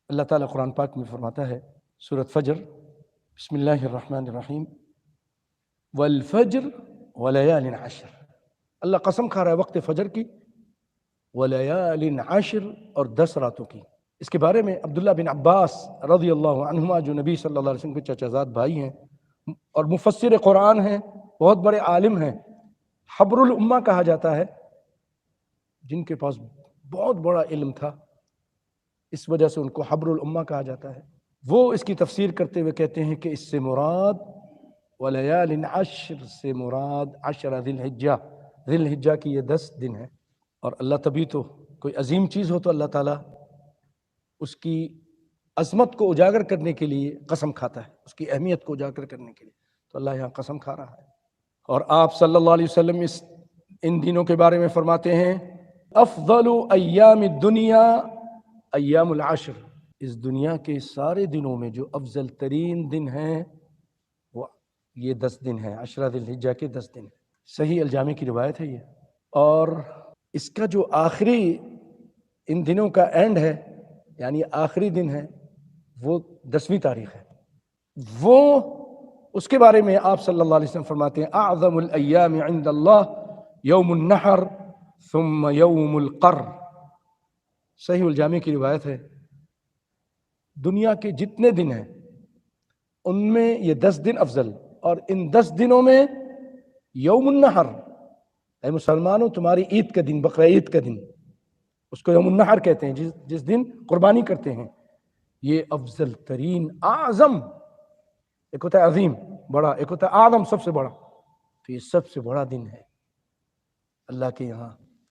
اللہ تعالیٰ قرآن پاک میں فرماتا ہے سورۃ فجر، بسم اللہ الرحمن الرحیم، والفجر ولیال عشر۔ اللہ قسم کھا رہا ہے وقت فجر کی، ولیال عشر، اور 10 راتوں کی۔ اس کے بارے میں عبداللہ بن عباس رضی اللہ عنہما، جو نبی صلی اللہ علیہ وسلم کے چچا زاد بھائی ہیں اور مفسر قرآن ہیں، بہت بڑے عالم ہیں، حبر الامہ کہا جاتا ہے، جن کے پاس بہت بڑا علم تھا، اس وجہ سے ان کو حبر الامہ کہا جاتا ہے۔ وہ اس کی تفسیر کرتے ہوئے کہتے ہیں کہ اس سے مراد ولیال عشر سے مراد عشر ذی الحجہ، ذی الحجہ کی یہ 10 دن ہیں۔ اور اللہ تبھی تو کوئی عظیم چیز ہو تو اللہ تعالیٰ اس کی عظمت کو اجاگر کرنے کے لیے قسم کھاتا ہے، اس کی اہمیت کو اجاگر کرنے کے لیے، تو اللہ یہاں قسم کھا رہا ہے۔ اور آپ صلی اللہ علیہ وسلم ان دنوں کے بارے میں فرماتے ہیں، افضل ایام الدنیا ایام العشر، اس دنیا کے سارے دنوں میں جو افضل ترین دن ہیں وہ یہ 10 دن ہیں، عشرہ ذی الحجہ کے 10 دن۔ صحیح الجامع کی روایت ہے یہ۔ اور اس کا جو آخری ان دنوں کا اینڈ ہے، یعنی آخری دن ہے، وہ 10ویں تاریخ ہے۔ وہ اس کے بارے میں آپ صلی اللہ علیہ وسلم فرماتے ہیں، اعظم الایام عند اللہ یوم النحر ثم یوم القر۔ صحیح الجامع کی روایت ہے، دنیا کے جتنے دن ہیں ان میں یہ 10 دن افضل، اور ان 10 دنوں میں یوم النحر، اے مسلمانوں تمہاری عید کا دن، بقرہ عید کا دن، اس کو یوم النحر کہتے ہیں، جس دن قربانی کرتے ہیں، یہ افضل ترین، اعظم، ایک ہوتا ہے عظیم بڑا، ایک ہوتا ہے اعظم سب سے بڑا، تو یہ سب سے بڑا دن ہے اللہ کے یہاں۔